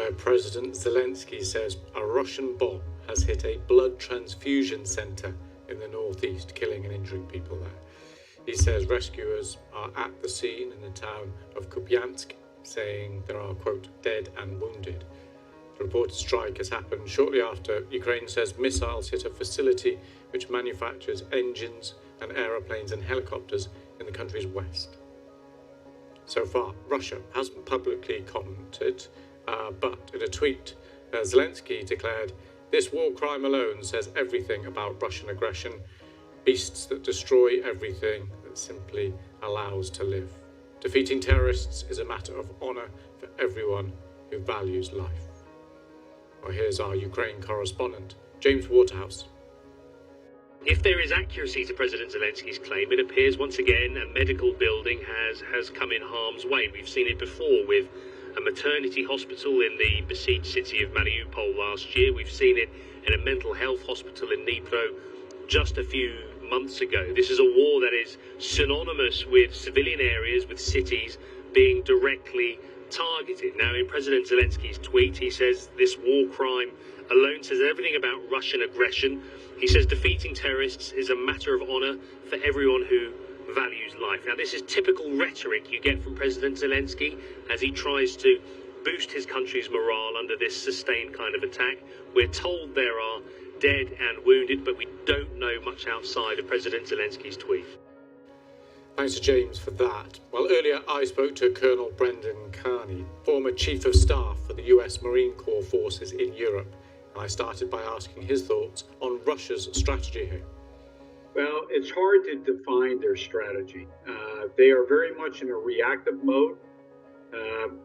where President Zelensky says a Russian bomb has hit a blood transfusion centre in the northeast, killing and injuring people there. He says rescuers are at the scene in the town of Kupiansk, saying there are, quote, dead and wounded. The reported strike has happened shortly after Ukraine says missiles hit a facility which manufactures engines and aeroplanes and helicopters in the country's west. So far, Russia hasn't publicly commented, but in a tweet, Zelensky declared, "This war crime alone says everything about Russian aggression, beasts that destroy everything that simply allows to live. Defeating terrorists is a matter of honour for everyone who values life." Well, here's our Ukraine correspondent, James Waterhouse. If there is accuracy to President Zelensky's claim, it appears once again a medical building has come in harm's way. We've seen it before with a maternity hospital in the besieged city of Mariupol last year. We've seen it in a mental health hospital in Dnipro just a few months ago. This is a war that is synonymous with civilian areas, with cities being directly targeted. Now, in President Zelensky's tweet, he says this war crime alone says everything about Russian aggression. He says defeating terrorists is a matter of honour for everyone who values life. Now, this is typical rhetoric you get from President Zelensky as he tries to boost his country's morale under this sustained kind of attack. We're told there are dead and wounded, but we don't know much outside of President Zelensky's tweet. Thanks to James for that. Well, earlier I spoke to Colonel Brendan Carney, former Chief of Staff for the US Marine Corps forces in Europe. And I started by asking his thoughts on Russia's strategy here. Well, it's hard to define their strategy. They are very much in a reactive mode,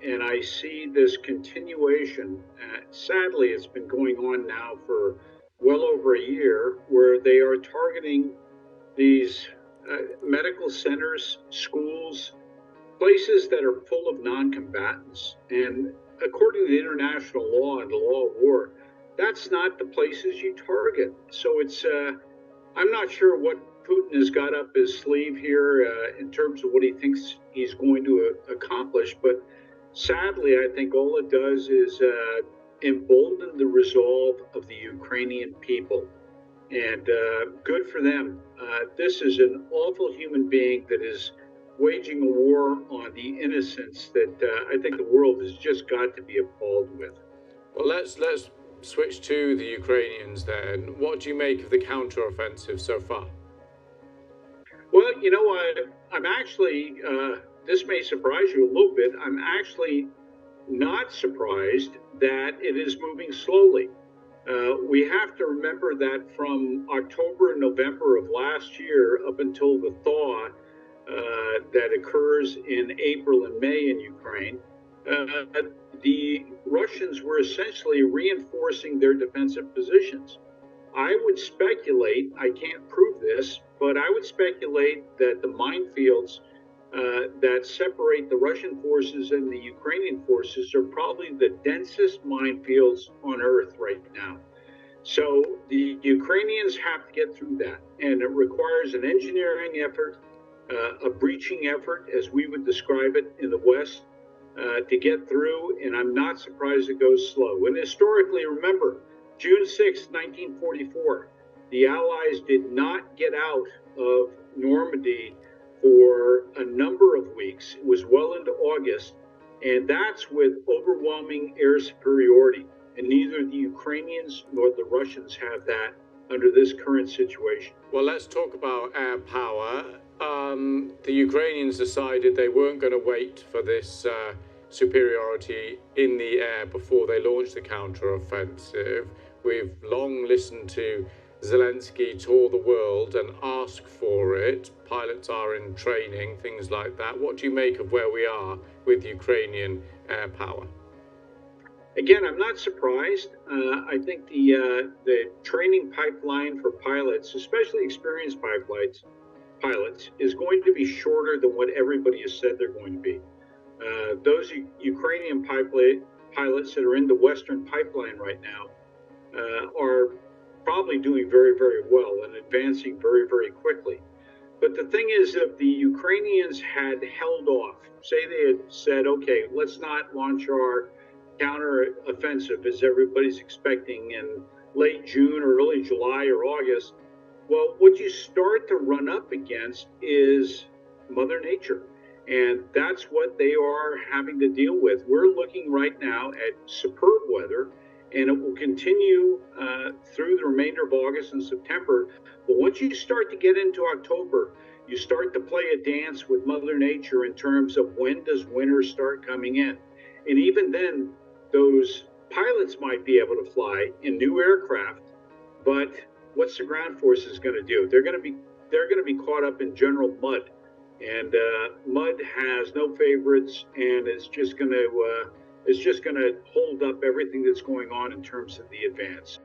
and I see this continuation. Sadly, it's been going on now for well over a year, where they are targeting these medical centers, schools, places that are full of non-combatants. And according to international law and the law of war, that's not the places you target. So it's, I'm not sure what Putin has got up his sleeve here in terms of what he thinks he's going to accomplish. But sadly, I think all it does is embolden the resolve of the Ukrainian people. And good for them. This is an awful human being that is waging a war on the innocents that I think the world has just got to be appalled with. Well, let's switch to the Ukrainians then. What do you make of the counteroffensive so far? Well, you know, I'm actually, this may surprise you a little bit, I'm actually not surprised that it is moving slowly. We have to remember that from October and November of last year up until the thaw that occurs in April and May in Ukraine, the Russians were essentially reinforcing their defensive positions. I would speculate, I can't prove this, but I would speculate that the minefields that separate the Russian forces and the Ukrainian forces are probably the densest minefields on earth right now. So the Ukrainians have to get through that, and it requires an engineering effort, a breaching effort, as we would describe it in the West, to get through, and I'm not surprised it goes slow. And historically, remember, June 6, 1944, the Allies did not get out of Normandy for a number of weeks. It was well into August, and that's with overwhelming air superiority. And neither the Ukrainians nor the Russians have that under this current situation. Well, let's talk about air power. The Ukrainians decided they weren't going to wait for this superiority in the air before they launched the counteroffensive. We've long listened to Zelensky tour the world and ask for it. Pilots are in training, things like that. What do you make of where we are with Ukrainian air power? Again, I'm not surprised. I think the training pipeline for pilots, especially experienced pilots, is going to be shorter than what everybody has said they're going to be. Those Ukrainian pilots that are in the Western pipeline right now are probably doing very, very well and advancing very, very quickly. But the thing is, if the Ukrainians had held off, say they had said, okay, let's not launch our counteroffensive as everybody's expecting in late June or early July or August. Well, what you start to run up against is Mother Nature. And that's what they are having to deal with. We're looking right now at superb weather, and it will continue through the remainder of August and September. But once you start to get into October, you start to play a dance with Mother Nature in terms of when does winter start coming in. And even then, those pilots might be able to fly in new aircraft, but what's the ground forces going to do? They're going to be caught up in general mud, and mud has no favorites, and it's just going to hold up everything that's going on in terms of the advance.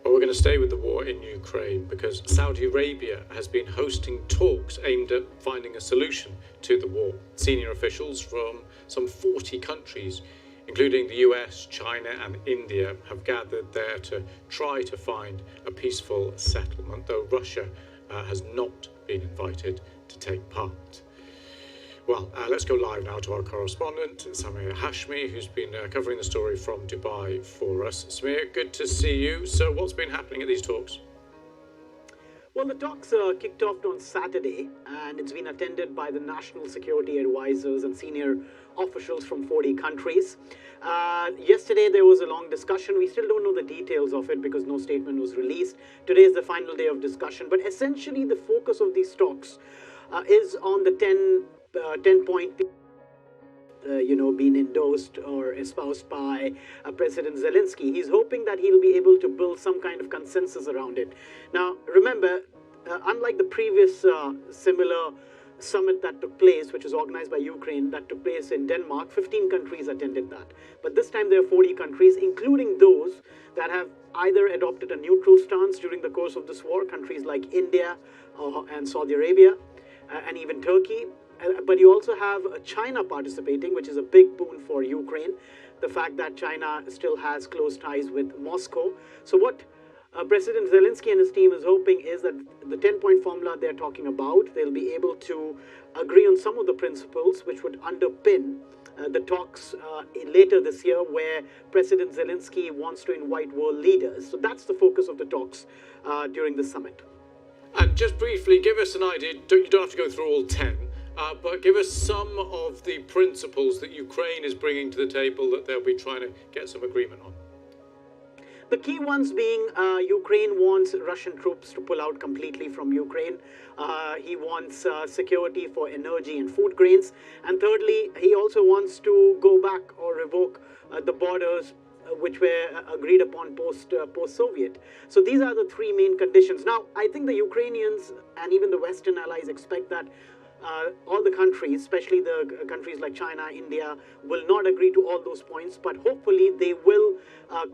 Well, we're going to stay with the war in Ukraine because Saudi Arabia has been hosting talks aimed at finding a solution to the war. Senior officials from some 40 countries, including the US, China and India, have gathered there to try to find a peaceful settlement, though Russia has not been invited to take part. Well, let's go live now to our correspondent, Samir Hashmi, who's been covering the story from Dubai for us. Samir, good to see you. So what's been happening at these talks? Well, the talks kicked off on Saturday, and it's been attended by the national security advisors and senior officials from 40 countries. Yesterday, there was a long discussion. We still don't know the details of it because no statement was released. Today is the final day of discussion. But essentially, the focus of these talks is on the 10-point being endorsed or espoused by President Zelensky. He's hoping that he'll be able to build some kind of consensus around it. Now, remember, unlike the previous similar summit that took place, which was organized by Ukraine, that took place in Denmark, 15 countries attended that. But this time there are 40 countries, including those that have either adopted a neutral stance during the course of this war, countries like India and Saudi Arabia, and even Turkey. But you also have China participating, which is a big boon for Ukraine. The fact that China still has close ties with Moscow. So what President Zelensky and his team is hoping is that the 10-point formula they're talking about, they'll be able to agree on some of the principles which would underpin the talks later this year, where President Zelensky wants to invite world leaders. So that's the focus of the talks during the summit. And just briefly, give us an idea. You don't have to go through all 10. But give us some of the principles that Ukraine is bringing to the table that they'll be trying to get some agreement on. The key ones being Ukraine wants Russian troops to pull out completely from Ukraine. He wants security for energy and food grains. And thirdly, he also wants to go back or revoke the borders which were agreed upon post-Soviet. So these are the three main conditions. Now, I think the Ukrainians and even the Western allies expect that all the countries, especially the countries like China, India, will not agree to all those points, but hopefully they will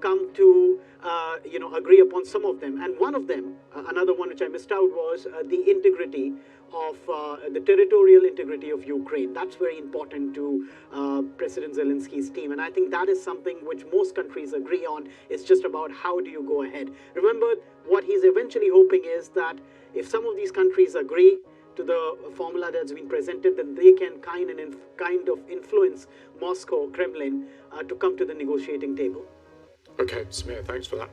come to, agree upon some of them. And one of them, another one which I missed out, was the integrity of the territorial integrity of Ukraine. That's very important to President Zelensky's team. And I think that is something which most countries agree on. It's just about how do you go ahead. Remember, what he's eventually hoping is that if some of these countries agree to the formula that's been presented, then they can kind of influence Moscow, Kremlin, to come to the negotiating table. Okay, Samir, thanks for that.